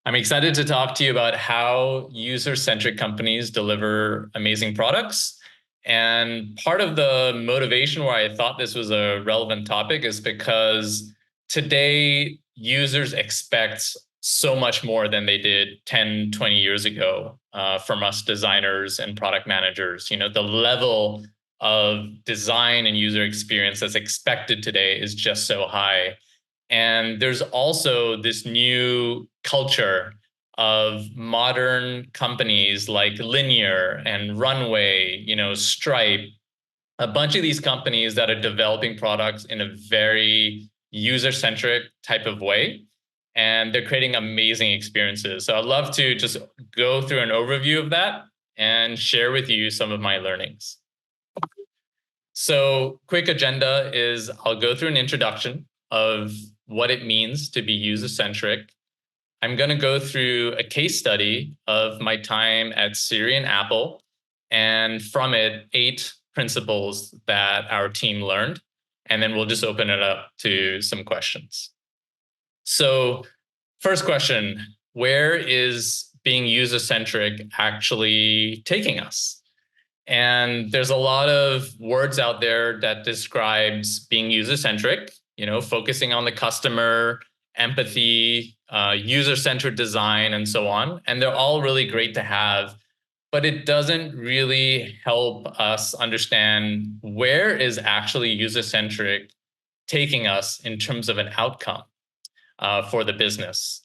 I'm excited to talk to you about how user-centric companies deliver amazing products. And part of the motivation why I thought this was a relevant topic is because today users expect so much more than they did 10, 20 years ago from us designers and product managers. The level of design and user experience that's expected today is just so high. And there's also this new culture of modern companies like Linear and Runway, Stripe, a bunch of these companies that are developing products in a very user-centric type of way. And they're creating amazing experiences. So I'd love to just go through an overview of that and share with you some of my learnings. So quick agenda is I'll go through an introduction of what it means to be user-centric. I'm going to go through a case study of my time at Siri and Apple, and from it, 8 principles that our team learned. And then we'll just open it up to some questions. So first question, where is being user-centric actually taking us? And there's a lot of words out there that describes being user-centric, focusing on the customer, empathy, user-centered design, and so on. And they're all really great to have, but it doesn't really help us understand where is actually user-centric taking us in terms of an outcome for the business.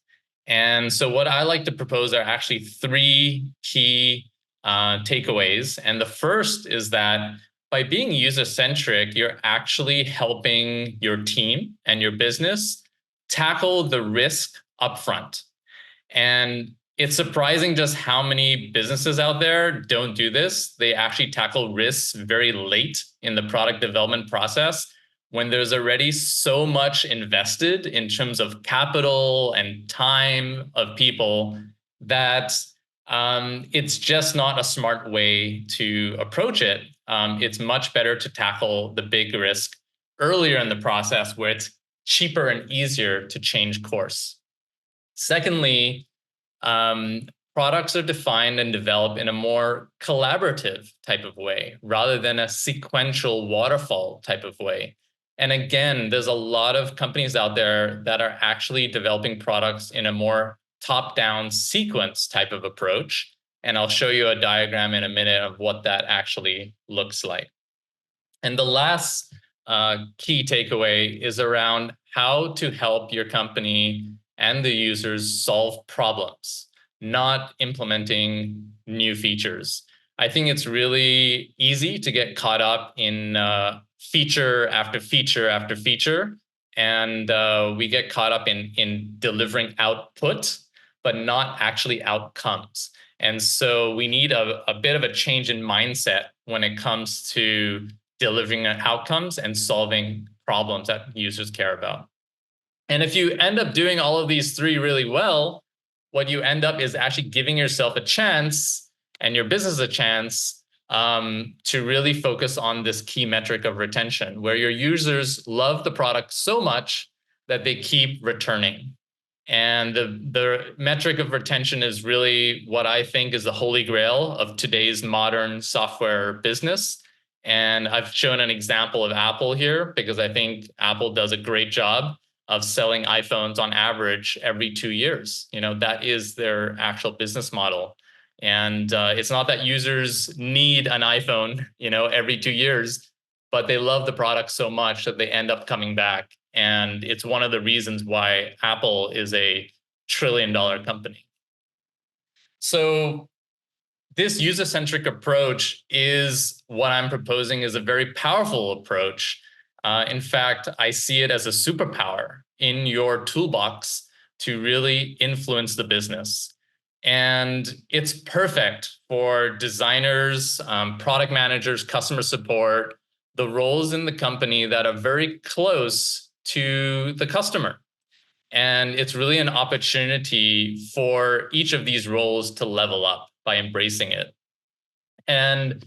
And so what I like to propose are actually 3 key takeaways. And the first is that by being user-centric, you're actually helping your team and your business tackle the risk upfront. And it's surprising just how many businesses out there don't do this. They actually tackle risks very late in the product development process when there's already so much invested in terms of capital and time of people that it's just not a smart way to approach it. It's much better to tackle the big risk earlier in the process where it's cheaper and easier to change course. Secondly, products are defined and developed in a more collaborative type of way rather than a sequential waterfall type of way. And again, there's a lot of companies out there that are actually developing products in a more top-down sequence type of approach. And I'll show you a diagram in a minute of what that actually looks like. And the last key takeaway is around how to help your company and the users solve problems, not implementing new features. I think it's really easy to get caught up in feature after feature after feature. And we get caught up in delivering output, but not actually outcomes. And so we need a bit of a change in mindset when it comes to delivering outcomes and solving problems that users care about. And if you end up doing all of these 3 really well, what you end up is actually giving yourself a chance and your business a chance to really focus on this key metric of retention, where your users love the product so much that they keep returning. And the metric of retention is really what I think is the holy grail of today's modern software business. And I've shown an example of Apple here because I think Apple does a great job of selling iPhones on average every 2 years. That is their actual business model. And it's not that users need an iPhone, every 2 years, but they love the product so much that they end up coming back. And it's one of the reasons why Apple is a trillion-dollar company. So this user-centric approach is what I'm proposing is a very powerful approach. In fact, I see it as a superpower in your toolbox to really influence the business. And it's perfect for designers, product managers, customer support, the roles in the company that are very close to the customer. And it's really an opportunity for each of these roles to level up by embracing it. And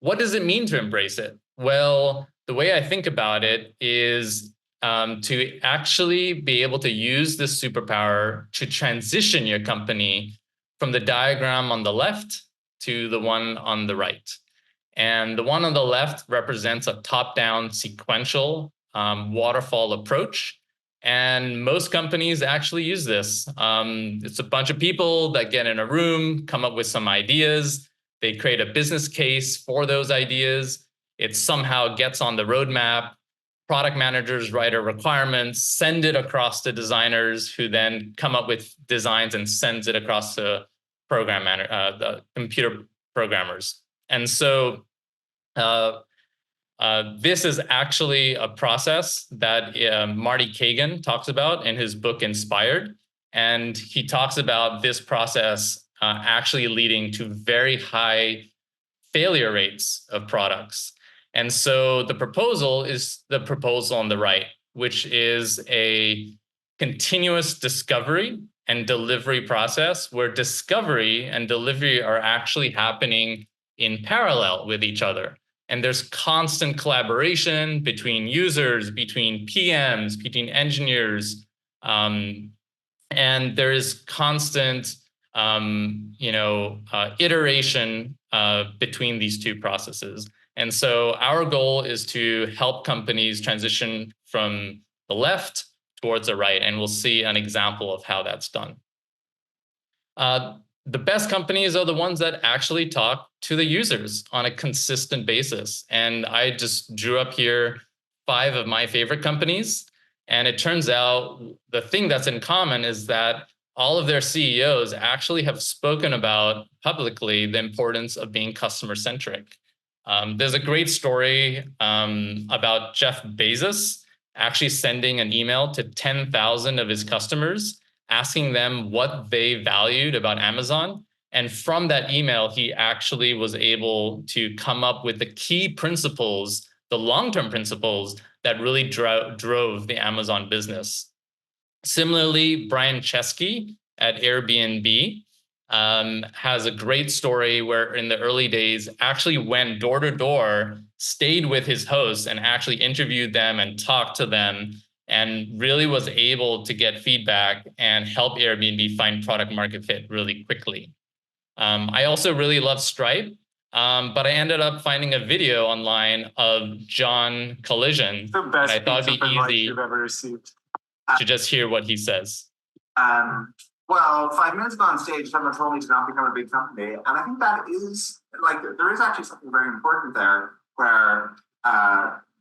what does it mean to embrace it? Well, the way I think about it is to actually be able to use this superpower to transition your company from the diagram on the left to the one on the right. And the one on the left represents a top-down sequential waterfall approach. And most companies actually use this. It's a bunch of people that get in a room, come up with some ideas. They create a business case for those ideas. It somehow gets on the roadmap. Product managers write a requirements, send it across to designers who then come up with designs and sends it across to the computer programmers. And so this is actually a process that Marty Kagan talks about in his book Inspired. And he talks about this process actually leading to very high failure rates of products. And so the proposal is the proposal on the right, which is a continuous discovery and delivery process where discovery and delivery are actually happening in parallel with each other. And there's constant collaboration between users, between PMs, between engineers, and there is constant iteration between these two processes. And so our goal is to help companies transition from the left towards the right, and we'll see an example of how that's done. The best companies are the ones that actually talk to the users on a consistent basis. And I just drew up here 5 of my favorite companies. And it turns out the thing that's in common is that all of their CEOs actually have spoken about publicly the importance of being customer-centric. There's a great story about Jeff Bezos actually sending an email to 10,000 of his customers, asking them what they valued about Amazon. And from that email, he actually was able to come up with the key principles, the long-term principles that really drove the Amazon business. Similarly, Brian Chesky at Airbnb has a great story where in the early days actually went door to door, stayed with his hosts and actually interviewed them and talked to them and really was able to get feedback and help Airbnb find product market fit really quickly. I also really love Stripe, but I ended up finding a video online of John Collision. The best and I thought it'd be easy you've ever received. To just hear what he says. Well, 5 minutes ago on stage, someone told me to not become a big company. And I think that is, like, there is actually something very important there where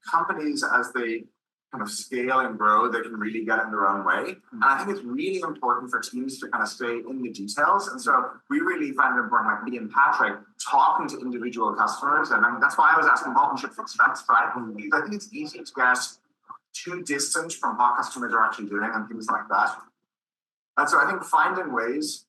companies, as they kind of scale and grow, they can really get in their own way. And I think it's really important for teams to kind of stay in the details. And so we really find it important, like me and Patrick, talking to individual customers. And I mean, that's why I was asking partnership for specs, right? Because I think it's easy to get too distant from what customers are actually doing and things like that. And so I think finding ways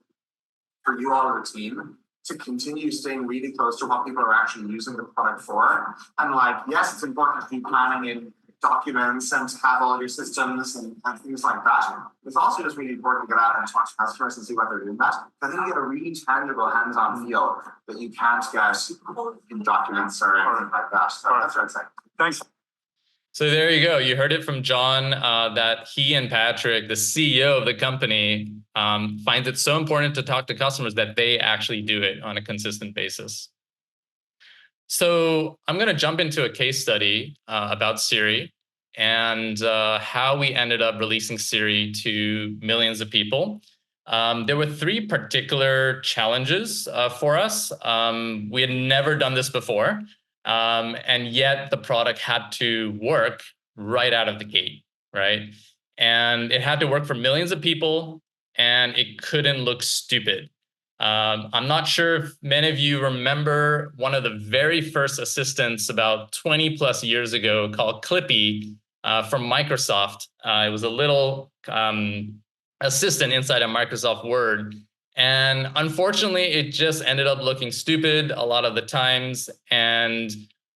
for you all as a team to continue staying really close to what people are actually using the product for. And like, yes, it's important to be planning in documents and to have all your systems and things like that. It's also just really important to get out and talk to customers and see what they're doing that. I think you get a really tangible hands-on feel that you can't get in documents or anything like that. So that's what I'd say. Thanks. So there you go. You heard it from John that he and Patrick, the CEO of the company, finds it so important to talk to customers that they actually do it on a consistent basis. So I'm going to jump into a case study about Siri and how we ended up releasing Siri to millions of people. There were 3 particular challenges for us. We had never done this before. And yet the product had to work right out of the gate, right? And it had to work for millions of people, and it couldn't look stupid. I'm not sure if many of you remember one of the very first assistants about 20 plus years ago called Clippy from Microsoft. It was a little assistant inside of Microsoft Word. And unfortunately, it just ended up looking stupid a lot of the times. And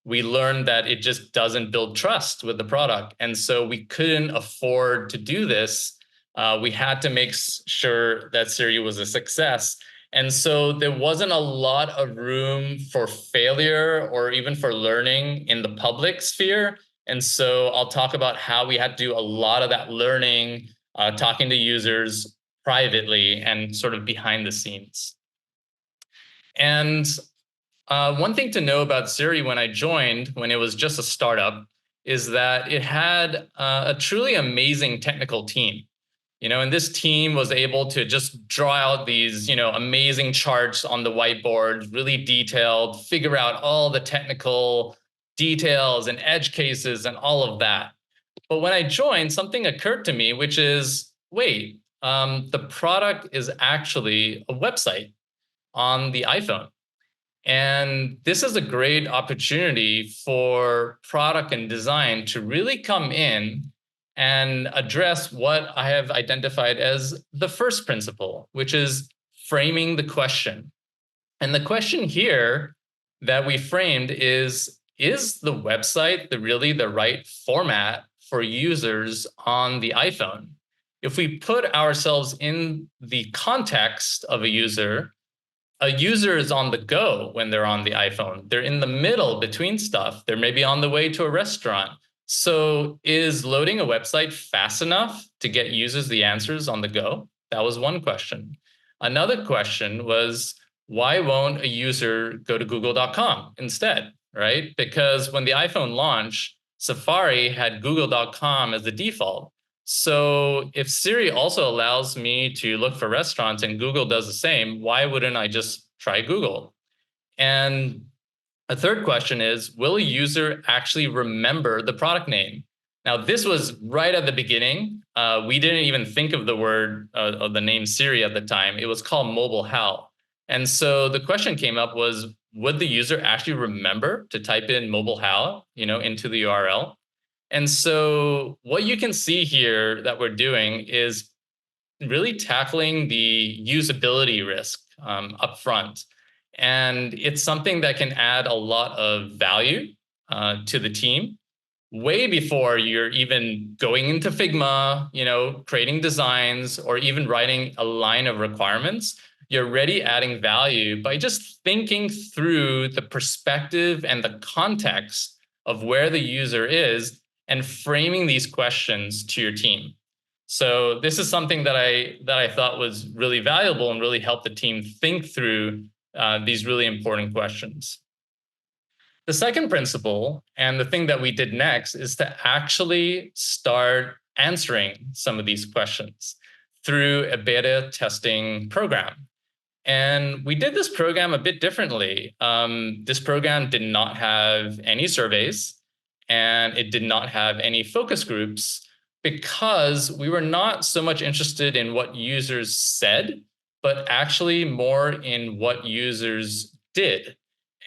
we learned that it just doesn't build trust with the product. And so we couldn't afford to do this. We had to make sure that Siri was a success. And so there wasn't a lot of room for failure or even for learning in the public sphere. And so I'll talk about how we had to do a lot of that learning, talking to users privately and sort of behind the scenes. And one thing to know about Siri when I joined, when it was just a startup, is that it had a truly amazing technical team. And this team was able to just draw out these, amazing charts on the whiteboard, really detailed, figure out all the technical details and edge cases and all of that. But when I joined, something occurred to me, which is, wait, the product is actually a website on the iPhone. And this is a great opportunity for product and design to really come in and address what I have identified as the first principle, which is framing the question. And the question here that we framed is the website really the right format for users on the iPhone? If we put ourselves in the context of a user is on the go when they're on the iPhone. They're in the middle between stuff. They're maybe on the way to a restaurant. So is loading a website fast enough to get users the answers on the go? That was one question. Another question was, why won't a user go to google.com instead, right? Because when the iPhone launched, Safari had google.com as the default. So if Siri also allows me to look for restaurants and Google does the same, why wouldn't I just try Google? And a third question is, will a user actually remember the product name? Now, this was right at the beginning. We didn't even think of the word of the name Siri at the time. It was called Mobile HAL. And so the question came up was, would the user actually remember to type in Mobile HAL, into the URL? And so what you can see here that we're doing is really tackling the usability risk up front. And it's something that can add a lot of value to the team way before you're even going into Figma, creating designs or even writing a line of requirements. You're already adding value by just thinking through the perspective and the context of where the user is and framing these questions to your team. So this is something that I thought was really valuable and really helped the team think through these really important questions. The second principle, and the thing that we did next, is to actually start answering some of these questions through a beta testing program. And we did this program a bit differently. This program did not have any surveys, and it did not have any focus groups because we were not so much interested in what users said, but actually more in what users did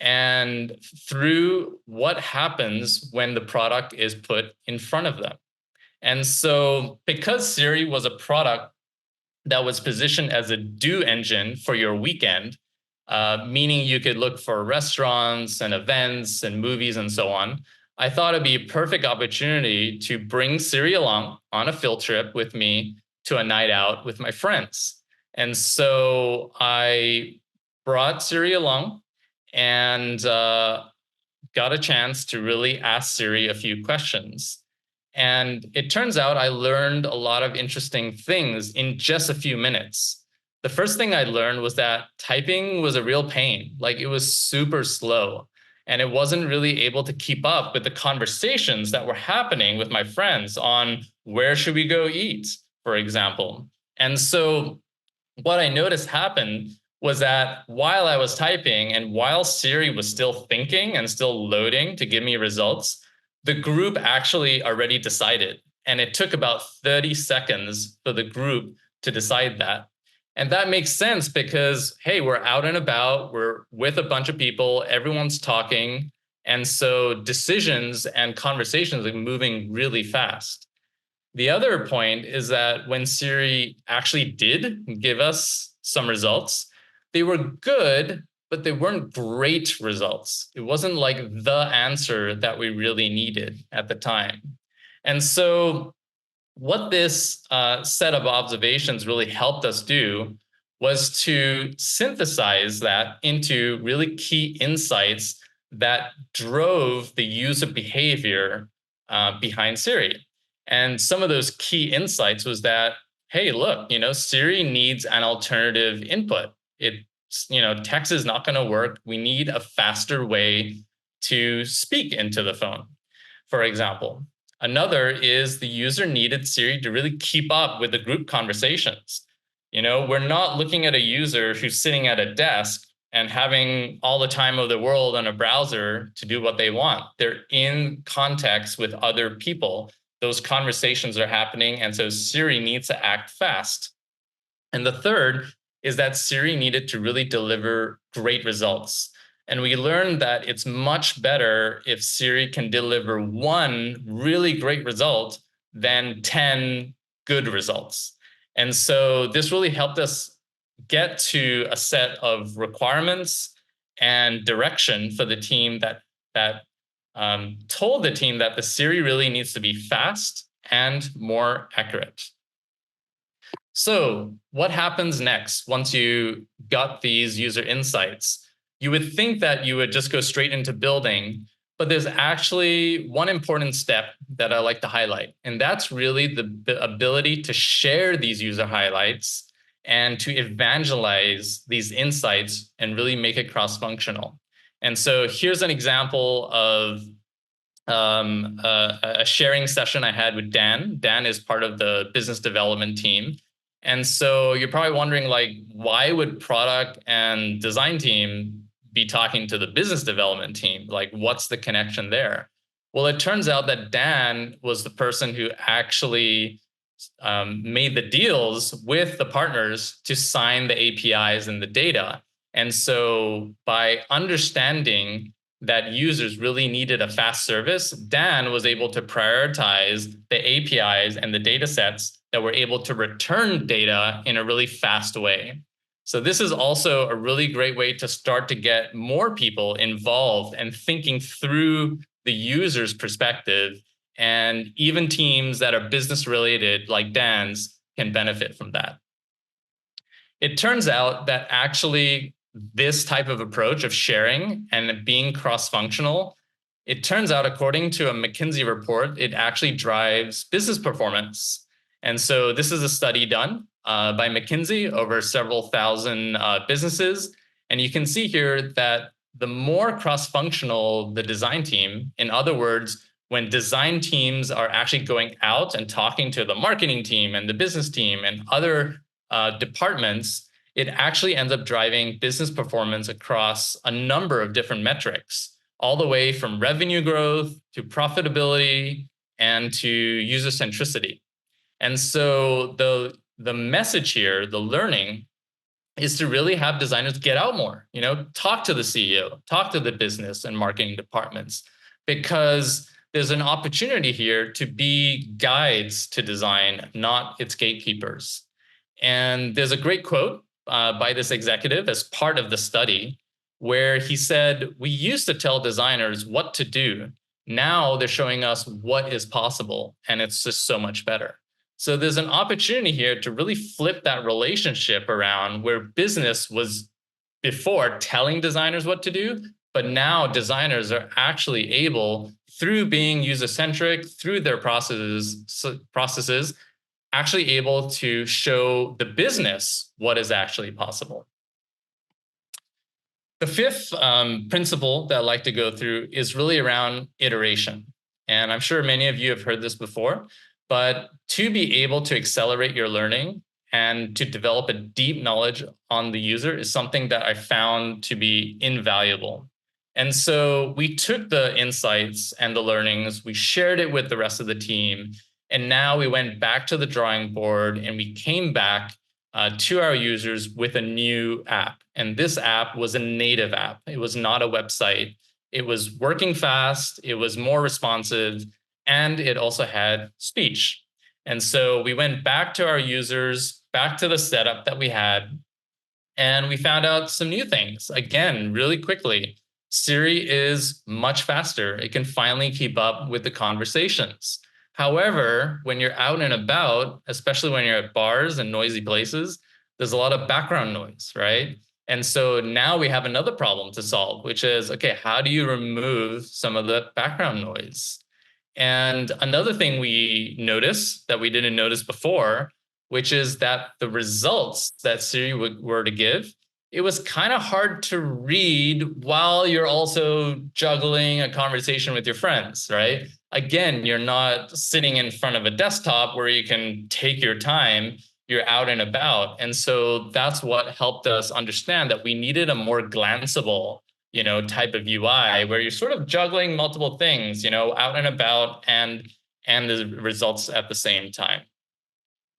and through what happens when the product is put in front of them. And so because Siri was a product that was positioned as a do engine for your weekend, meaning you could look for restaurants and events and movies and so on, I thought it'd be a perfect opportunity to bring Siri along on a field trip with me to a night out with my friends. And so I brought Siri along and got a chance to really ask Siri a few questions. And it turns out I learned a lot of interesting things in just a few minutes. The first thing I learned was that typing was a real pain. Like, it was super slow. And it wasn't really able to keep up with the conversations that were happening with my friends on where should we go eat, for example. And so what I noticed happened was that while I was typing and while Siri was still thinking and still loading to give me results, the group actually already decided. And it took about 30 seconds for the group to decide that. And that makes sense because, hey, we're out and about, we're with a bunch of people, everyone's talking. And so decisions and conversations are moving really fast. The other point is that when Siri actually did give us some results, they were good, but they weren't great results. It wasn't like the answer that we really needed at the time. And so what this set of observations really helped us do was to synthesize that into really key insights that drove the user behavior behind Siri. And some of those key insights was that, hey, look, Siri needs an alternative input. Text is not going to work. We need a faster way to speak into the phone, for example. Another is the user needed Siri to really keep up with the group conversations. We're not looking at a user who's sitting at a desk and having all the time of the world on a browser to do what they want. They're in context with other people. Those conversations are happening, and so Siri needs to act fast. And the third is that Siri needed to really deliver great results. And we learned that it's much better if Siri can deliver one really great result than 10 good results. And so this really helped us get to a set of requirements and direction for the team that told the team that the Siri really needs to be fast and more accurate. So what happens next once you got these user insights? You would think that you would just go straight into building, but there's actually one important step that I like to highlight, and that's really the ability to share these user highlights and to evangelize these insights and really make it cross-functional. And so here's an example of a sharing session I had with Dan. Dan is part of the business development team. And so you're probably wondering, like, why would product and design team be talking to the business development team? Like, what's the connection there? Well, it turns out that Dan was the person who actually made the deals with the partners to sign the APIs and the data. And so by understanding that users really needed a fast service, Dan was able to prioritize the APIs and the data sets that were able to return data in a really fast way. So this is also a really great way to start to get more people involved and thinking through the user's perspective. And even teams that are business related, like Dan's, can benefit from that. It turns out that actually this type of approach of sharing and being cross-functional, it turns out, according to a McKinsey report, it actually drives business performance. And so this is a study done by McKinsey over several thousand businesses. And you can see here that the more cross-functional the design team, in other words, when design teams are actually going out and talking to the marketing team and the business team and other departments, it actually ends up driving business performance across a number of different metrics, all the way from revenue growth to profitability and to user centricity. And so the message here, the learning, is to really have designers get out more, talk to the CEO, talk to the business and marketing departments, because there's an opportunity here to be guides to design, not its gatekeepers. And there's a great quote by this executive as part of the study where he said, "We used to tell designers what to do. Now they're showing us what is possible, and it's just so much better." So there's an opportunity here to really flip that relationship around, where business was before telling designers what to do, but now designers are actually able, through being user-centric, through their processes, actually able to show the business what is actually possible. The fifth principle that I like to go through is really around iteration. And I'm sure many of you have heard this before, but to be able to accelerate your learning and to develop a deep knowledge on the user is something that I found to be invaluable. And so we took the insights and the learnings, we shared it with the rest of the team, and now we went back to the drawing board and we came back to our users with a new app. And this app was a native app. It was not a website. It was working fast, it was more responsive, and it also had speech. And so we went back to our users, back to the setup that we had, and we found out some new things. Again, really quickly, Siri is much faster. It can finally keep up with the conversations. However, when you're out and about, especially when you're at bars and noisy places, there's a lot of background noise, right? And so now we have another problem to solve, which is, okay, how do you remove some of the background noise? And another thing we notice that we didn't notice before, which is that the results that Siri were to give, it was kind of hard to read while you're also juggling a conversation with your friends, right? Again, you're not sitting in front of a desktop where you can take your time. You're out and about. And so that's what helped us understand that we needed a more glanceable, type of UI where you're sort of juggling multiple things, out and about and the results at the same time.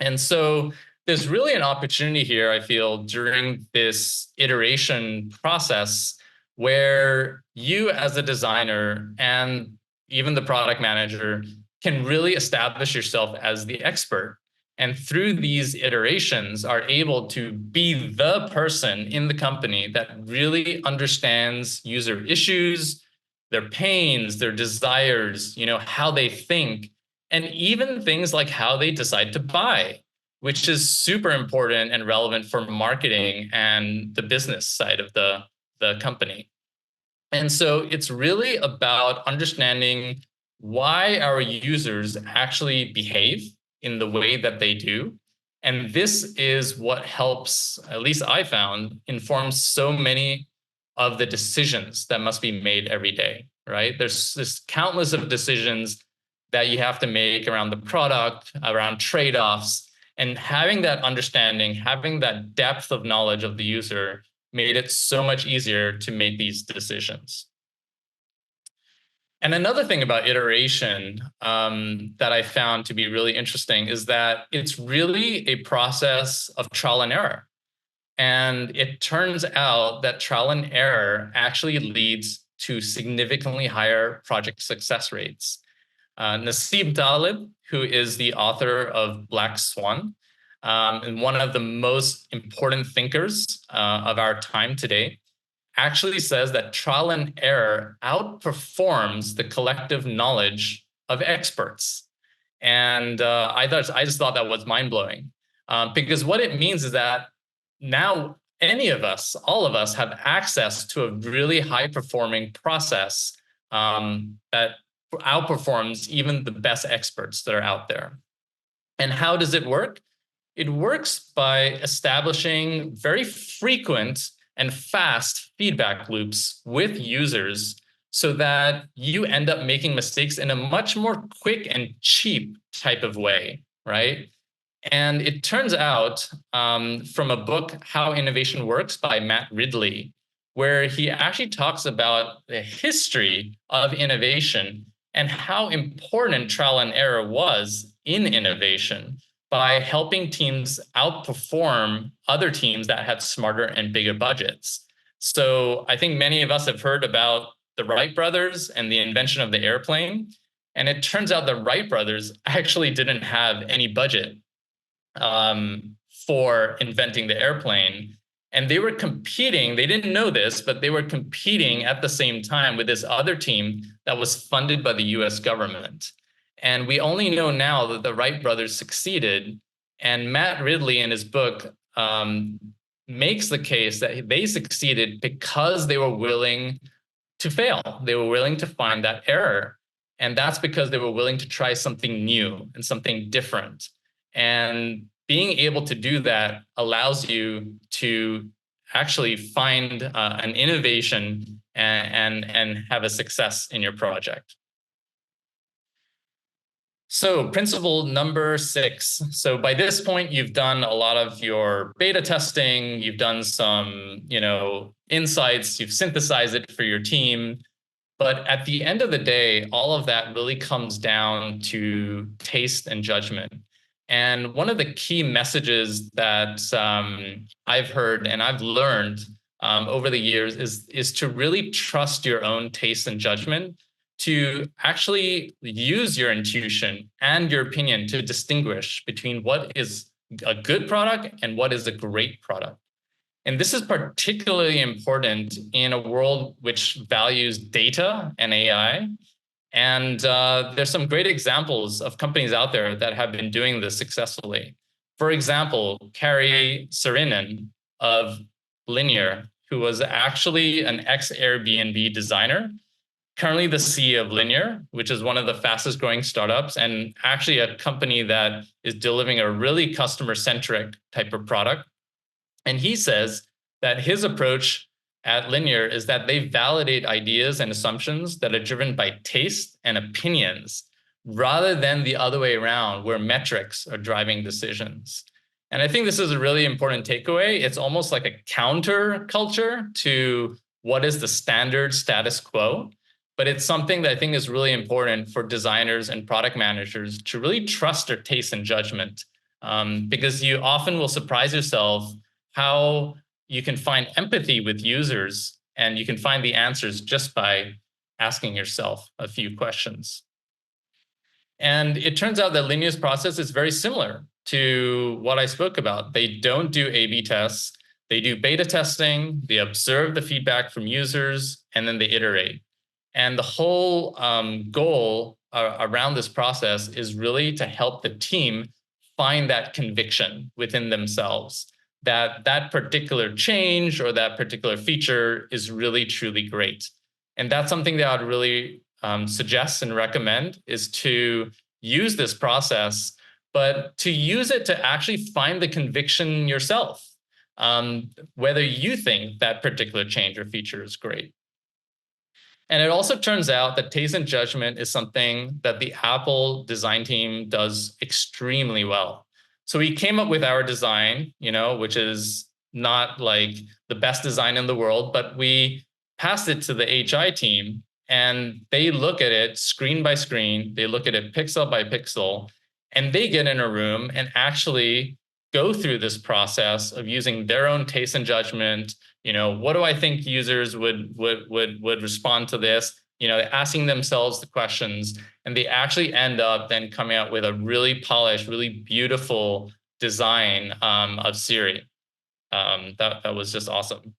And so there's really an opportunity here, I feel, during this iteration process where you as a designer and even the product manager can really establish yourself as the expert. And through these iterations are able to be the person in the company that really understands user issues, their pains, their desires, how they think, and even things like how they decide to buy, which is super important and relevant for marketing and the business side of the company. And so it's really about understanding why our users actually behave in the way that they do. And this is what helps, at least I found, informs so many of the decisions that must be made every day, right? There's countless of decisions that you have to make around the product, around trade-offs, and having that understanding, having that depth of knowledge of the user made it so much easier to make these decisions. And another thing about iteration that I found to be really interesting is that it's really a process of trial and error. And it turns out that trial and error actually leads to significantly higher project success rates. Nassim Taleb, who is the author of Black Swan, and one of the most important thinkers of our time today, actually says that trial and error outperforms the collective knowledge of experts. And I just thought that was mind-blowing, because what it means is that now any of us, all of us, have access to a really high-performing process that outperforms even the best experts that are out there. And how does it work? It works by establishing very frequent and fast feedback loops with users so that you end up making mistakes in a much more quick and cheap type of way, right? And it turns out from a book, How Innovation Works by Matt Ridley, where he actually talks about the history of innovation and how important trial and error was in innovation by helping teams outperform other teams that had smarter and bigger budgets. So I think many of us have heard about the Wright brothers and the invention of the airplane. And it turns out the Wright brothers actually didn't have any budget for inventing the airplane. And they were competing, they didn't know this, but they were competing at the same time with this other team that was funded by the US government. And we only know now that the Wright brothers succeeded. And Matt Ridley in his book makes the case that they succeeded because they were willing to fail. They were willing to find that error. And that's because they were willing to try something new and something different. And being able to do that allows you to actually find an innovation and have a success in your project. So principle number 6. So by this point, you've done a lot of your beta testing, you've done some, insights, you've synthesized it for your team. But at the end of the day, all of that really comes down to taste and judgment. And one of the key messages that I've heard and I've learned over the years is to really trust your own taste and judgment, to actually use your intuition and your opinion to distinguish between what is a good product and what is a great product. And this is particularly important in a world which values data and AI. And there's some great examples of companies out there that have been doing this successfully. For example, Kari Saarinen of Linear, who was actually an ex-Airbnb designer, currently the CEO of Linear, which is one of the fastest growing startups and actually a company that is delivering a really customer-centric type of product. And he says that his approach at Linear is that they validate ideas and assumptions that are driven by taste and opinions rather than the other way around, where metrics are driving decisions. And I think this is a really important takeaway. It's almost like a counter culture to what is the standard status quo. But it's something that I think is really important for designers and product managers to really trust their taste and judgment, because you often will surprise yourself how you can find empathy with users, and you can find the answers just by asking yourself a few questions. And it turns out that Linear's process is very similar to what I spoke about. They don't do A/B tests. They do beta testing. They observe the feedback from users, and then they iterate. And the whole goal around this process is really to help the team find that conviction within themselves, that that particular change or that particular feature is really, truly great. And that's something that I'd really suggest and recommend, is to use this process, but to use it to actually find the conviction yourself, whether you think that particular change or feature is great. And it also turns out that taste and judgment is something that the Apple design team does extremely well. So we came up with our design, which is not like the best design in the world, but we passed it to the HI team, and they look at it screen by screen. They look at it pixel by pixel, and they get in a room and actually go through this process of using their own taste and judgment. What do I think users would respond to this? Asking themselves the questions, and they actually end up then coming out with a really polished, really beautiful design of Siri. That was just awesome.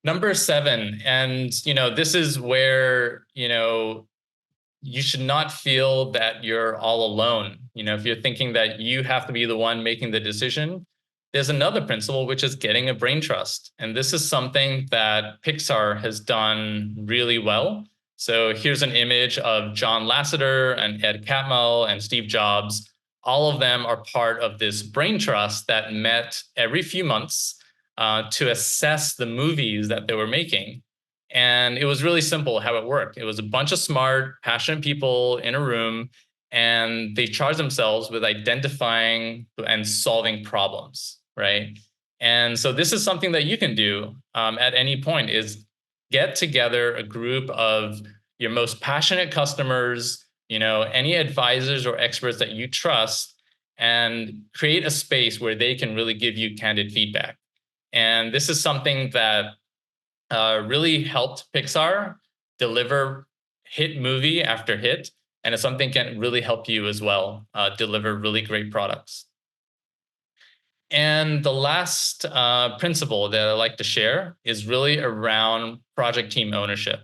Number 7, and this is where you should not feel that you're all alone. If you're thinking that you have to be the one making the decision, there's another principle, which is getting a brain trust. And this is something that Pixar has done really well. So here's an image of John Lasseter and Ed Catmull and Steve Jobs. All of them are part of this brain trust that met every few months to assess the movies that they were making. And it was really simple how it worked. It was a bunch of smart, passionate people in a room, and they charged themselves with identifying and solving problems, right? And so this is something that you can do at any point, is get together a group of your most passionate customers, any advisors or experts that you trust, and create a space where they can really give you candid feedback. And this is something that really helped Pixar deliver hit movie after hit. And it's something that can really help you as well deliver really great products. And the last principle that I like to share is really around project team ownership.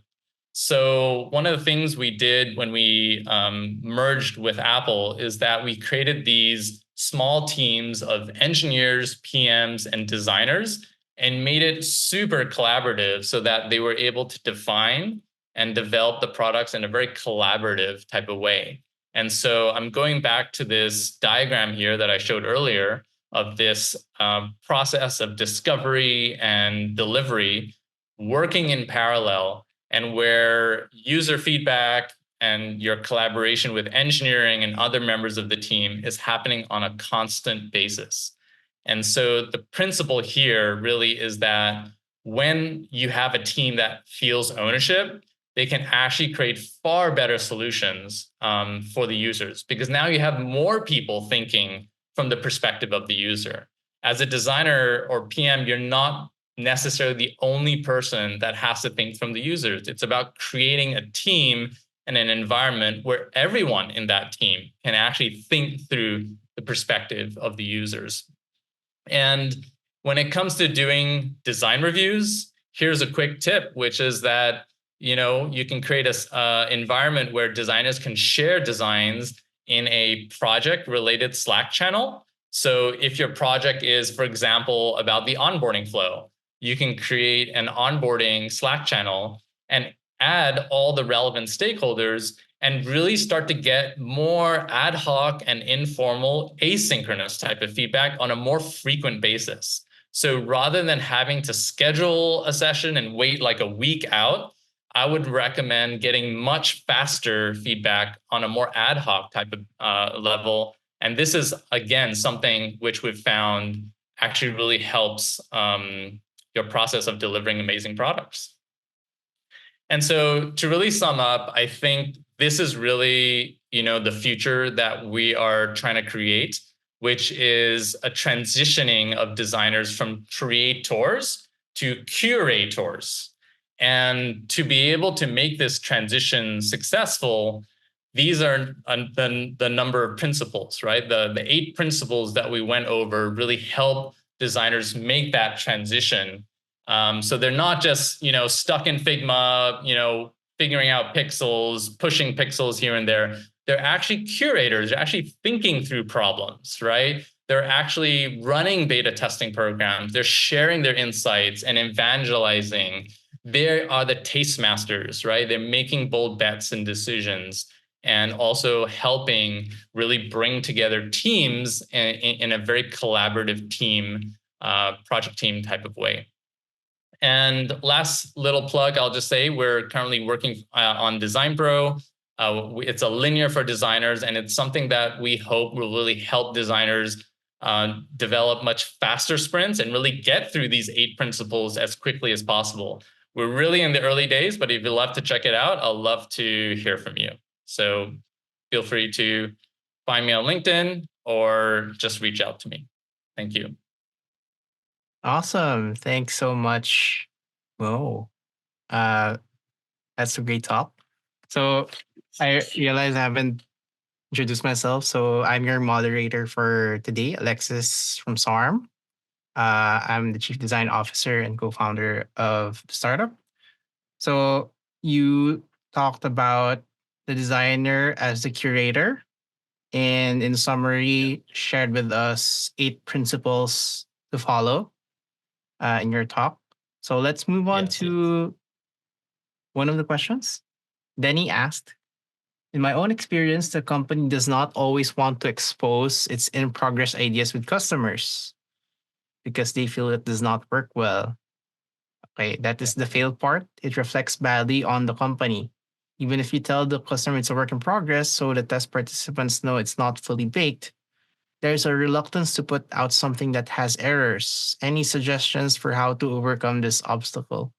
So one of the things we did when we merged with Apple is that we created these small teams of engineers, PMs, and designers, and made it super collaborative so that they were able to define and develop the products in a very collaborative type of way. And so I'm going back to this diagram here that I showed earlier of this process of discovery and delivery working in parallel, and where user feedback and your collaboration with engineering and other members of the team is happening on a constant basis. And so the principle here really is that when you have a team that feels ownership, they can actually create far better solutions for the users, because now you have more people thinking from the perspective of the user. As a designer or PM, you're not necessarily the only person that has to think from the users. It's about creating a team and an environment where everyone in that team can actually think through the perspective of the users. And when it comes to doing design reviews, here's a quick tip, which is that you can create an environment where designers can share designs in a project-related Slack channel. So if your project is, for example, about the onboarding flow, you can create an onboarding Slack channel, and add all the relevant stakeholders and really start to get more ad hoc and informal asynchronous type of feedback on a more frequent basis. So rather than having to schedule a session and wait like a week out, I would recommend getting much faster feedback on a more ad hoc type of level. And this is, again, something which we've found actually really helps your process of delivering amazing products. And so to really sum up, I think this is really, the future that we are trying to create, which is a transitioning of designers from creators to curators. And to be able to make this transition successful, these are the number of principles, right? The 8 principles that we went over really help designers make that transition. So they're not just, stuck in Figma, figuring out pixels, pushing pixels here and there. They're actually curators. They're actually thinking through problems, right? They're actually running beta testing programs. They're sharing their insights and evangelizing. They are the taste masters, right? They're making bold bets and decisions and also helping really bring together teams in a very collaborative team, project team type of way. And last little plug, I'll just say we're currently working on Design Pro. It's a linear for designers, and it's something that we hope will really help designers develop much faster sprints and really get through these 8 principles as quickly as possible. We're really in the early days, but if you'd love to check it out, I'll love to hear from you. So feel free to find me on LinkedIn or just reach out to me. Thank you. Awesome. Thanks so much. Whoa. That's a great talk. So I realize I haven't introduced myself. So I'm your moderator for today, Alexis from SARM. I'm the Chief Design Officer and co-founder of the startup. So you talked about the designer as the curator, and in summary, shared with us 8 principles to follow in your talk. So let's move on to one of the questions. Denny asked, in my own experience, the company does not always want to expose its in-progress ideas with customers because they feel it does not work well. Okay, that is the failed part. It reflects badly on the company. Even if you tell the customer it's a work in progress, so the test participants know it's not fully baked, there's a reluctance to put out something that has errors. Any suggestions for how to overcome this obstacle?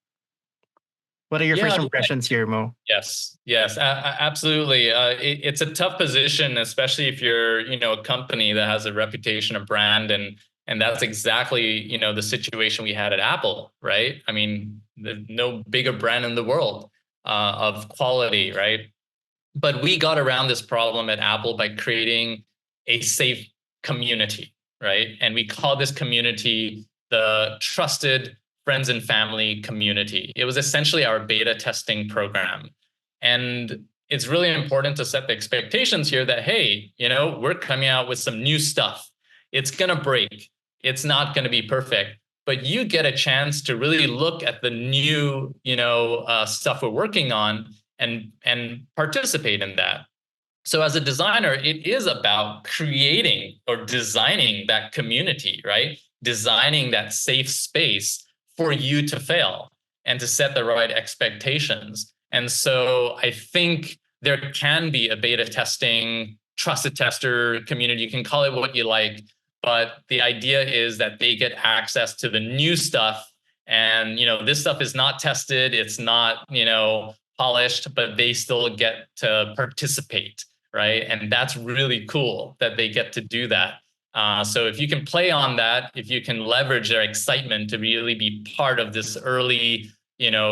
What are your first impressions here, Mo? Yes, absolutely. It's a tough position, especially if you're, a company that has a reputation, a brand, and that's exactly, the situation we had at Apple, right? I mean, there's no bigger brand in the world of quality, right? But we got around this problem at Apple by creating a safe community, right? And we call this community the trusted friends and family community. It was essentially our beta testing program. And it's really important to set the expectations here that, hey, we're coming out with some new stuff. It's going to break. It's not going to be perfect. But you get a chance to really look at the new, stuff we're working on and participate in that. So as a designer, it is about creating or designing that community, right? Designing that safe space for you to fail and to set the right expectations. And so I think there can be a beta testing, trusted tester community. You can call it what you like, but the idea is that they get access to the new stuff. And, this stuff is not tested. It's not, polished, but they still get to participate, right? And that's really cool that they get to do that. So if you can play on that, if you can leverage their excitement to really be part of this early,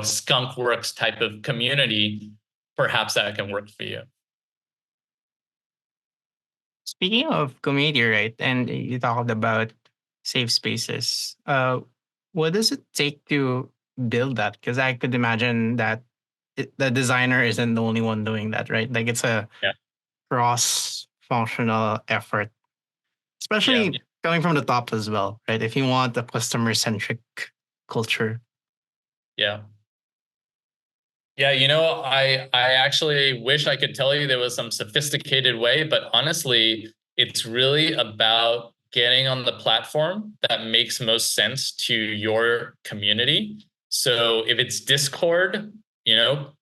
skunk works type of community, perhaps that can work for you. Speaking of community, right, and you talked about safe spaces, what does it take to build that? Because I could imagine that the designer isn't the only one doing that, right? Like it's a cross-functional effort, especially coming from the top as well, right? If you want a customer-centric culture. Yeah. Yeah, I actually wish I could tell you there was some sophisticated way, but honestly, it's really about getting on the platform that makes most sense to your community. So if it's Discord,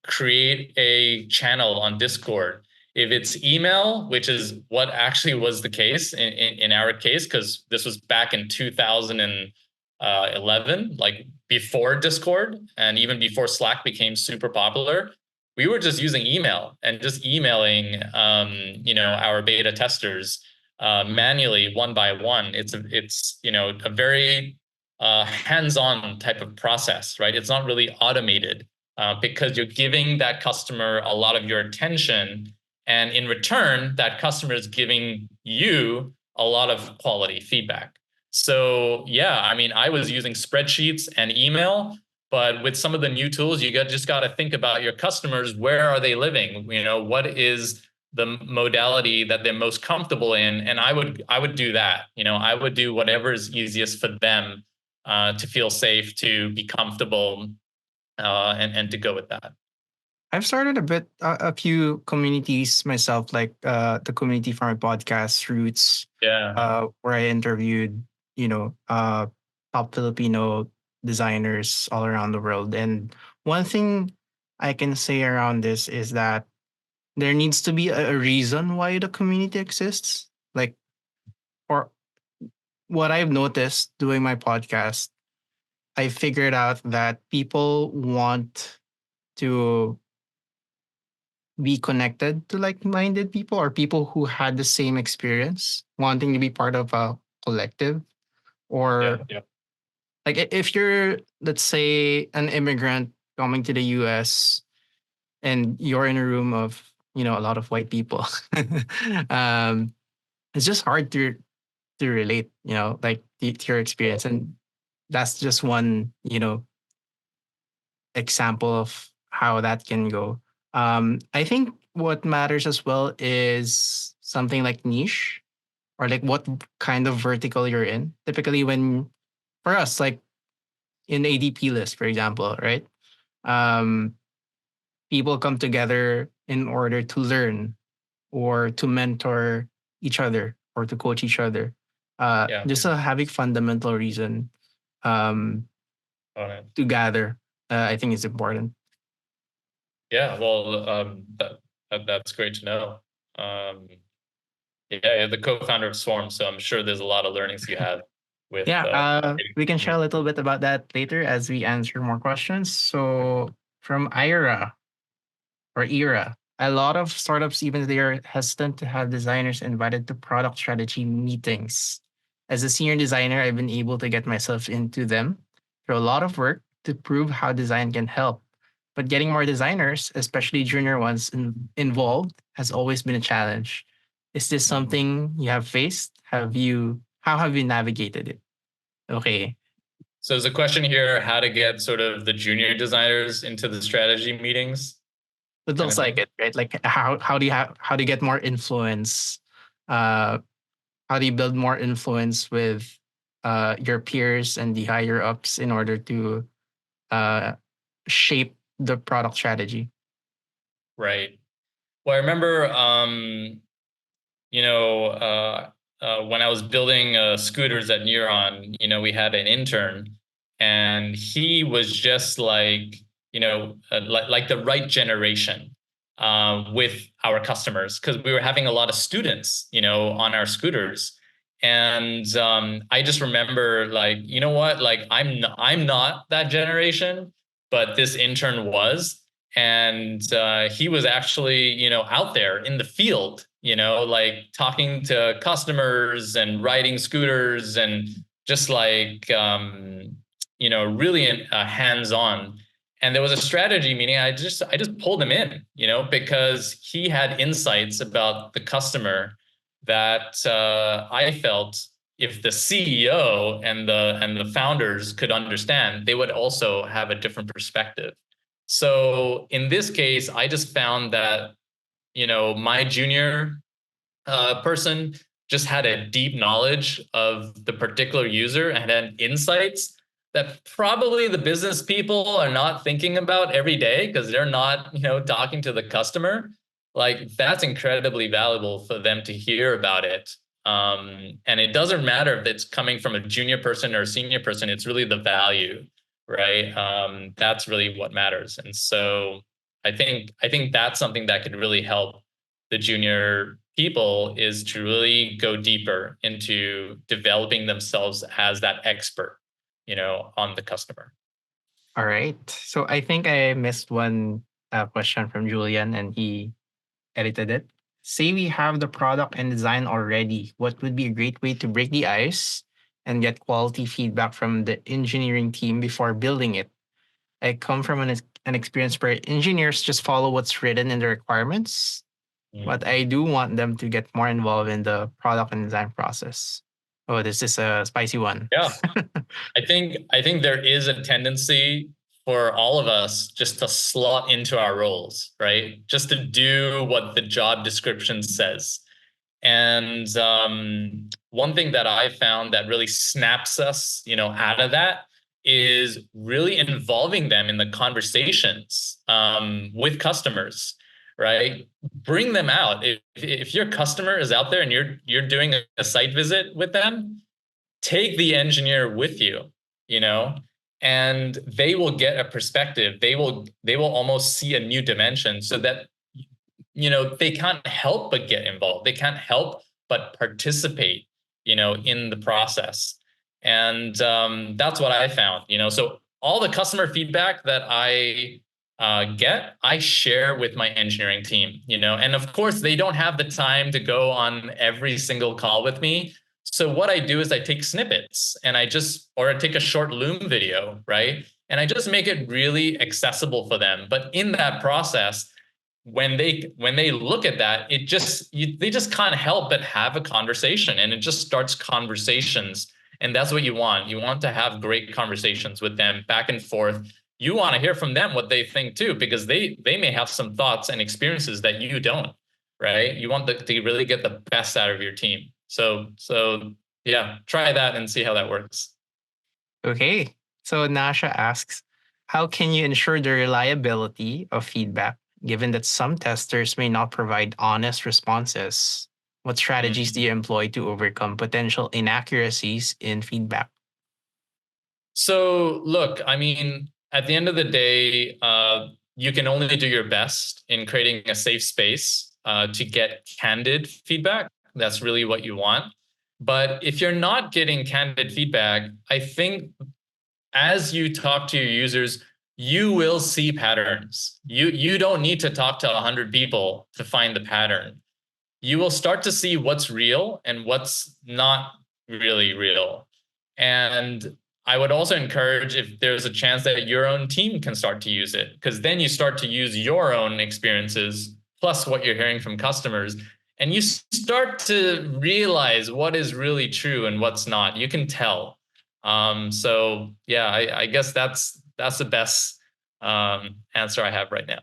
create a channel on Discord. If it's email, which is what actually was the case in our case, because this was back in 2011, like before Discord and even before Slack became super popular, we were just using email and just emailing, our beta testers manually one by one. It's a very hands-on type of process, right? It's not really automated because you're giving that customer a lot of your attention, and in return, that customer is giving you a lot of quality feedback. So yeah, I mean, I was using spreadsheets and email, but with some of the new tools, just got to think about your customers. Where are they living? What is the modality that they're most comfortable in? And I would do that. I would do whatever is easiest for them to feel safe, to be comfortable, and to go with that. I've started a few communities myself, like the community for my podcast, Roots, Yeah. where I interviewed, top Filipino designers all around the world. And one thing I can say around this is that there needs to be a reason why the community exists. Like, or what I've noticed doing my podcast, I figured out that people want to be connected to like-minded people or people who had the same experience, wanting to be part of a collective. Yeah. Or Yeah. like if you're, let's say, an immigrant coming to the US and you're in a room of, a lot of white people, um, it's just hard to relate, like to your experience. And that's just one, example of how that can go. I think what matters as well is something like niche, or like what kind of vertical you're in. Typically, when for us, like in ADPList, for example, right? Um, People come together in order to learn or to mentor each other or to coach each other. Yeah. Just a having fundamental reason um, Got it. to gather, I think is important. Yeah. Well, that's great to know. Yeah, the co-founder of Swarm, so I'm sure there's a lot of learnings you have with. Yeah, we can share a little bit about that later as we answer more questions. So from Era, a lot of startups, even they are hesitant to have designers invited to product strategy meetings. As a senior designer, I've been able to get myself into them through a lot of work to prove how design can help. But getting more designers, especially junior ones, involved has always been a challenge. Is this something you have faced? How have you navigated it? Okay. So there's a question here: how to get sort of the junior designers into the strategy meetings? It Kind looks of like thing. it, right? Like how do you get more influence? Uh, how do you build more influence with your peers and the higher ups in order to uh, shape the product strategy? Right. Well, I remember, when I was building scooters at Neuron, we had an intern, and he was just like, like the right generation with our customers, because we were having a lot of students, on our scooters. And I just remember, like, you know what, like I'm not that generation, but this intern was. And he was actually, out there in the field, like talking to customers and riding scooters and just like, really hands-on. And there was a strategy meeting. I just pulled him in, because he had insights about the customer that I felt if the CEO and the founders could understand, they would also have a different perspective. So in this case, I just found that, my junior person just had a deep knowledge of the particular user and had insights that probably the business people are not thinking about every day because they're not, talking to the customer, like that's incredibly valuable for them to hear about it. And it doesn't matter if it's coming from a junior person or a senior person, it's really the value, right? That's really what matters. And so I think that's something that could really help the junior people, is to really go deeper into developing themselves as that expert, on the customer. All right. So I think I missed one question from Julian, and he edited it. Say we have the product and design already. What would be a great way to break the ice and get quality feedback from the engineering team before building it? I come from an experience where engineers just follow what's written in the requirements, but I do want them to get more involved in the product and design process. Oh, this is a spicy one. Yeah. I think there is a tendency for all of us just to slot into our roles, right? Just to do what the job description says. And one thing that I found that really snaps us, out of that, is really involving them in the conversations with customers, right? Bring them out. If your customer is out there and you're doing a site visit with them, take the engineer with you, and they will get a perspective. They will almost see a new dimension, so that they can't help but get involved. They can't help but participate, in the process. And that's what I found, so all the customer feedback that I I share with my engineering team, and of course they don't have the time to go on every single call with me. So what I do is I take snippets, and I take a short Loom video, right? And I just make it really accessible for them. But in that process, when they look at that, they just can't help but have a conversation, and it just starts conversations. And that's what you want. You want to have great conversations with them back and forth. You want to hear from them what they think too, because they may have some thoughts and experiences that you don't, right? You want to really get the best out of your team. So yeah, try that and see how that works. Okay. So Nasha asks, how can you ensure the reliability of feedback, given that some testers may not provide honest responses? What strategies do you employ to overcome potential inaccuracies in feedback? So look, I mean, at the end of the day, you can only do your best in creating a safe space to get candid feedback. That's really what you want. But if you're not getting candid feedback, I think as you talk to your users, you will see patterns. You don't need to talk to 100 people to find the pattern. You will start to see what's real and what's not really real. And I would also encourage, if there's a chance, that your own team can start to use it, because then you start to use your own experiences plus what you're hearing from customers, and you start to realize what is really true and what's not. You can tell. So yeah, I guess that's the best answer I have right now.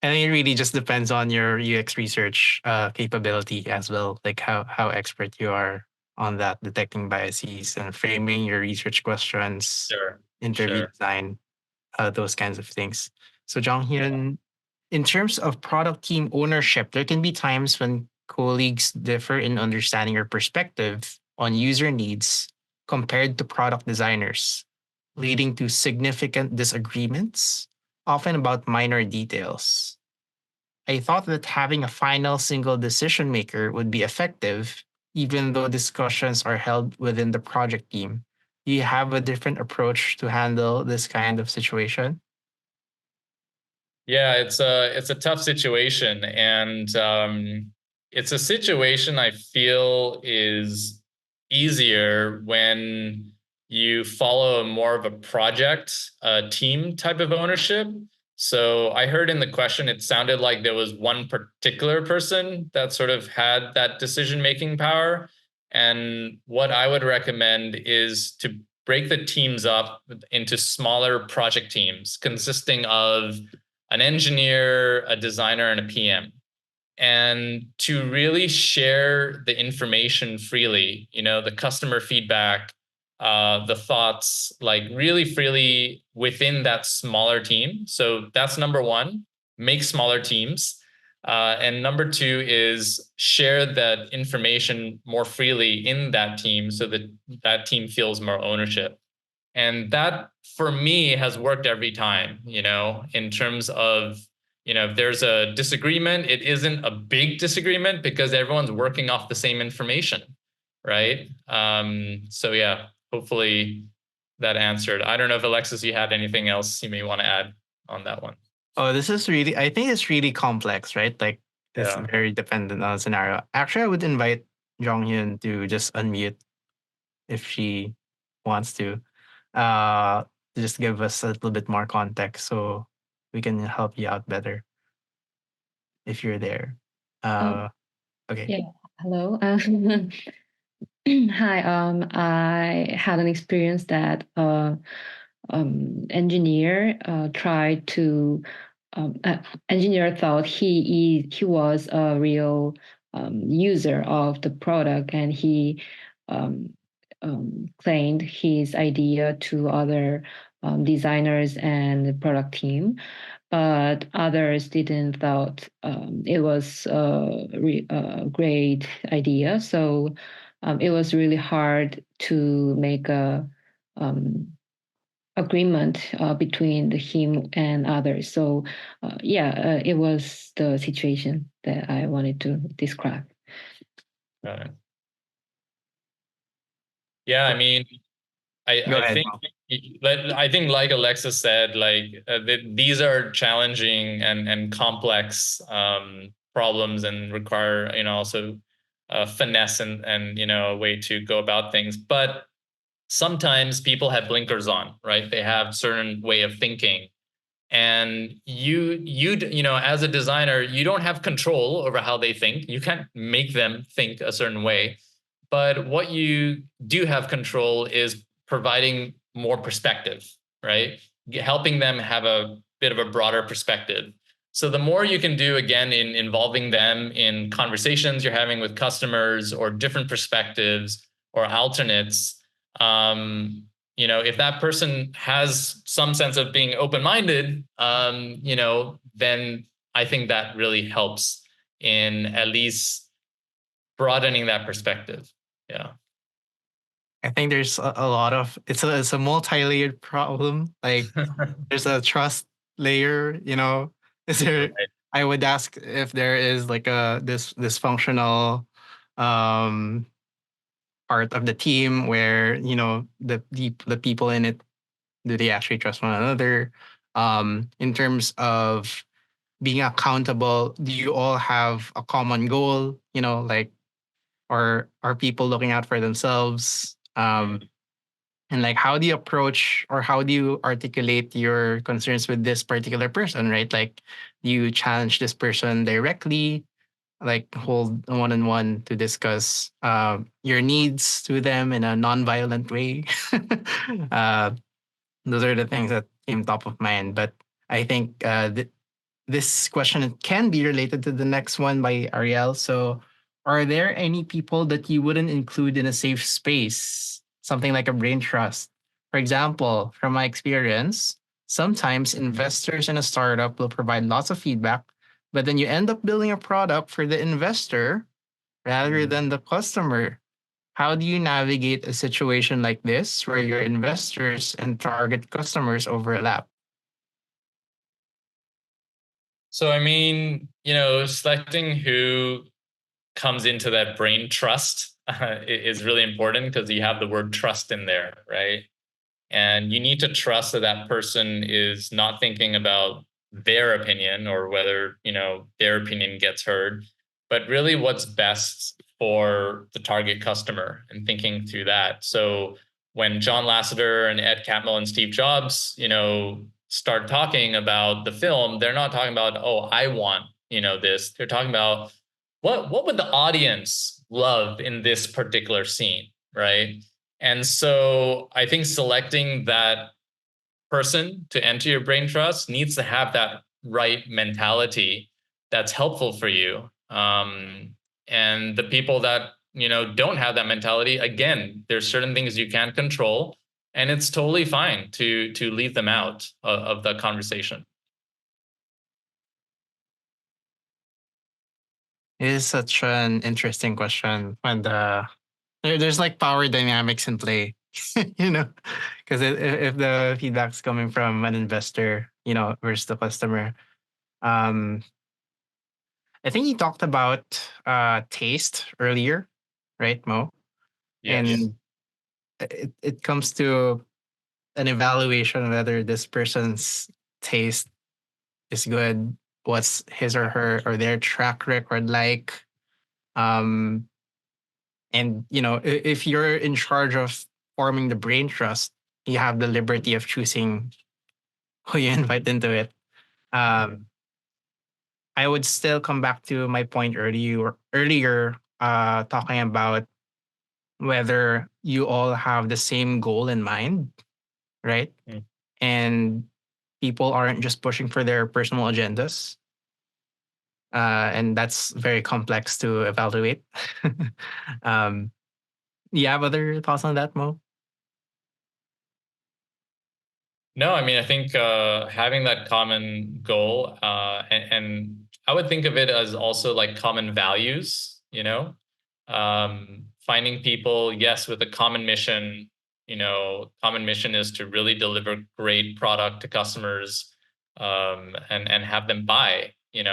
And it really just depends on your UX research capability as well, like how expert you are on that, detecting biases and framing your research questions, interview design, those kinds of things. So Jonghyun, in terms of product team ownership, there can be times when colleagues differ in understanding your perspective on user needs compared to product designers, leading to significant disagreements, often about minor details. I thought that having a final single decision maker would be effective, even though discussions are held within the project team. Do you have a different approach to handle this kind of situation? Yeah, it's a tough situation, and it's a situation I feel is easier when you follow more of a project team type of ownership. So I heard in the question, it sounded like there was one particular person that sort of had that decision-making power. And what I would recommend is to break the teams up into smaller project teams consisting of an engineer, a designer, and a PM, and to really share the information freely, the customer feedback, the thoughts like really freely within that smaller team. So that's number one, make smaller teams. And number two is share that information more freely in that team so that that team feels more ownership. And that for me has worked every time, in terms of, if there's a disagreement, it isn't a big disagreement because everyone's working off the same information, right? So yeah, hopefully that answered. I don't know if Alexis, you had anything else you may want to add on that one. Oh, this is really, I think it's really complex, right? Like it's Yeah. very dependent on the scenario. Actually, I would invite Jonghyun to just unmute if she wants to just give us a little bit more context so we can help you out better if you're there. Okay. Yeah. Hello. Hi. I had an experience that engineer tried to engineer thought he was a real user of the product, and he claimed his idea to other designers and the product team, but others didn't thought it was a great idea. So it was really hard to make a agreement between him and others. So it was the situation that I wanted to describe. Got it. Yeah, I mean, I think like Alexis said, like these are challenging and complex problems and require, also finesse and a way to go about things. But sometimes people have blinkers on, right? They have certain way of thinking. And you as a designer, you don't have control over how they think. You can't make them think a certain way. But what you do have control is providing more perspective, right? Helping them have a bit of a broader perspective. So the more you can do, again, in involving them in conversations you're having with customers or different perspectives or alternates, if that person has some sense of being open-minded, then I think that really helps in at least broadening that perspective. Yeah. I think there's a lot of it's a multi-layered problem. Like there's a trust layer, Is there? Right. I would ask if there is like this dysfunctional part of the team where the people in it, do they actually trust one another? In terms of being accountable, do you all have a common goal? Like, or are people looking out for themselves? And like, how do you approach or how do you articulate your concerns with this particular person, right? Like, you challenge this person directly, like hold one-on-one to discuss your needs to them in a non-violent way. Those are the things that came top of mind. But I think this question can be related to the next one by Ariel. So, are there any people that you wouldn't include in a safe space? Something like a brain trust. For example, from my experience, sometimes investors in a startup will provide lots of feedback, but then you end up building a product for the investor rather than the customer. How do you navigate a situation like this where your investors and target customers overlap? So, I mean, selecting who comes into that brain trust is really important because you have the word trust in there, right? And you need to trust that that person is not thinking about their opinion or whether, their opinion gets heard, but really what's best for the target customer and thinking through that. So when John Lasseter and Ed Catmull and Steve Jobs, start talking about the film, they're not talking about, oh, I want, this. They're talking about what would the audience love in this particular scene, right? And so I think selecting that person to enter your brain trust needs to have that right mentality that's helpful for you. And the people that don't have that mentality, again, there's certain things you can't control, and it's totally fine to leave them out of the conversation. It is such an interesting question when there's like power dynamics in play, because if the feedback's coming from an investor, versus the customer. I think you talked about taste earlier, right, Mo? Yes. And it comes to an evaluation whether this person's taste is good, what's his or her or their track record like. And if you're in charge of forming the brain trust, you have the liberty of choosing who you invite into it. I would still come back to my point earlier, talking about whether you all have the same goal in mind, right? Mm. And people aren't just pushing for their personal agendas. And that's very complex to evaluate. You have other thoughts on that, Mo? No, I mean, I think having that common goal, and I would think of it as also like common values, finding people, yes, with a common mission. Common mission is to really deliver great product to customers, and have them buy, and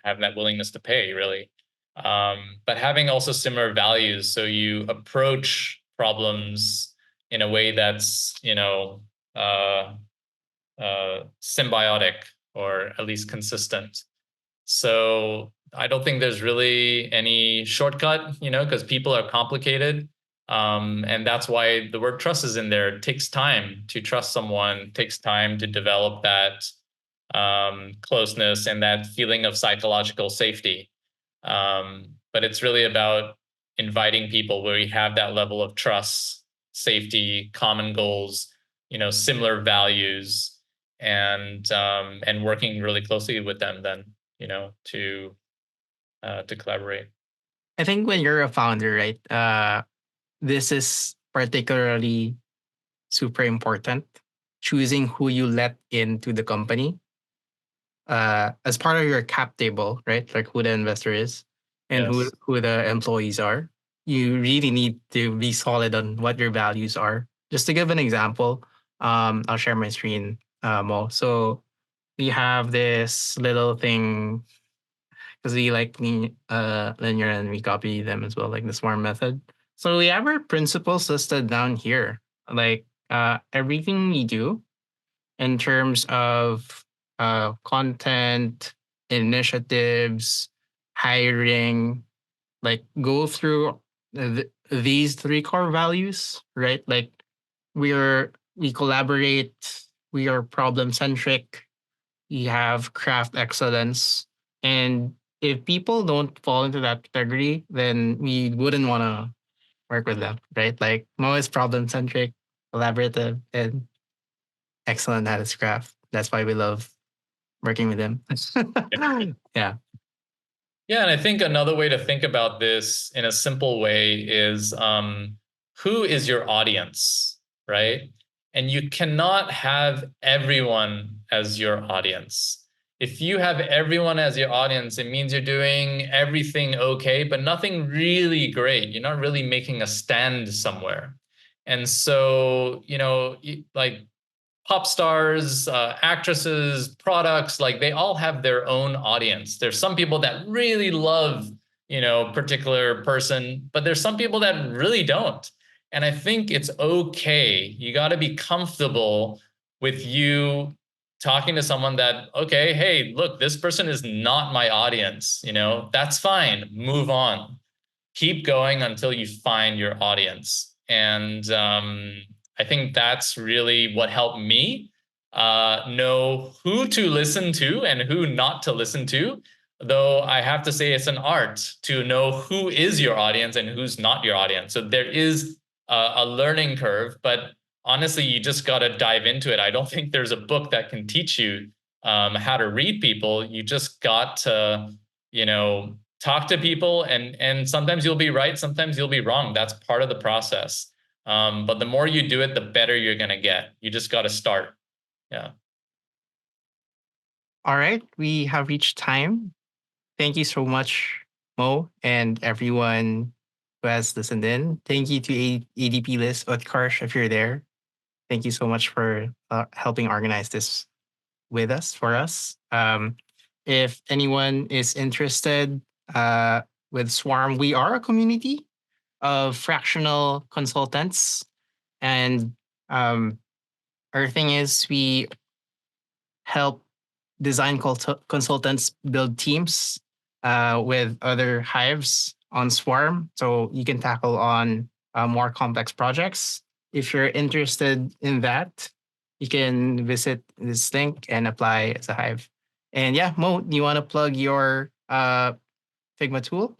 have that willingness to pay, really. But having also similar values, so you approach problems in a way that's, symbiotic, or at least consistent. So I don't think there's really any shortcut, because people are complicated. And that's why the word trust is in there. It takes time to trust someone, it takes time to develop that closeness and that feeling of psychological safety. But it's really about inviting people where we have that level of trust, safety, common goals, similar values, and working really closely with them then, to collaborate. I think when you're a founder, right, this is particularly super important. Choosing who you let into the company as part of your cap table, right? Like who the investor is and Yes. who the employees are. You really need to be solid on what your values are. Just to give an example, I'll share my screen, Mo. So we have this little thing because we like linear and we copy them as well, like the swarm method. So we have our principles listed down here, like everything we do in terms of content, initiatives, hiring, like go through these three core values, right? Like we collaborate, we are problem centric, we have craft excellence, and if people don't fall into that category, then we wouldn't want to work with them, right? Like Mo is problem centric, collaborative, and excellent at his craft. That's why we love working with him. Yeah. Yeah, and I think another way to think about this in a simple way is who is your audience, right? And you cannot have everyone as your audience. If you have everyone as your audience, it means you're doing everything okay, but nothing really great. You're not really making a stand somewhere. And so, like pop stars, actresses, products, like they all have their own audience. There's some people that really love, particular person, but there's some people that really don't. And I think it's okay. You got to be comfortable with you talking to someone that, okay, hey, look, this person is not my audience. That's fine. Move on. Keep going until you find your audience. And I think that's really what helped me know who to listen to and who not to listen to. Though I have to say it's an art to know who is your audience and who's not your audience. So there is a learning curve, but honestly, you just got to dive into it. I don't think there's a book that can teach you how to read people. You just got to, talk to people, and sometimes you'll be right, sometimes you'll be wrong. That's part of the process. But the more you do it, the better you're going to get. You just got to start. Yeah. All right, we have reached time. Thank you so much, Mo, and everyone who has listened in. Thank you to ADPList, Utkarsh, if you're there. Thank you so much for helping organize this with us, for us. If anyone is interested with Swarm, we are a community of fractional consultants. And our thing is we help design consultants build teams with other hives on Swarm. So you can tackle on more complex projects. If you're interested in that, you can visit this link and apply as a hive. And yeah, Mo, do you want to plug your Figma tool?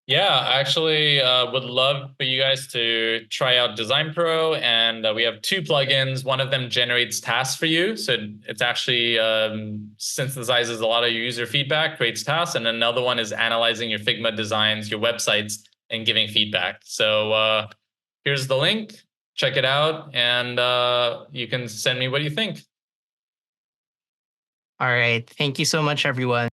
Yeah, I actually would love for you guys to try out Design Pro, and we have 2 plugins. One of them generates tasks for you, so it's actually synthesizes a lot of your user feedback, creates tasks, and another one is analyzing your Figma designs, your websites, and giving feedback. So here's the link. Check it out, and you can send me what you think. All right. Thank you so much, everyone.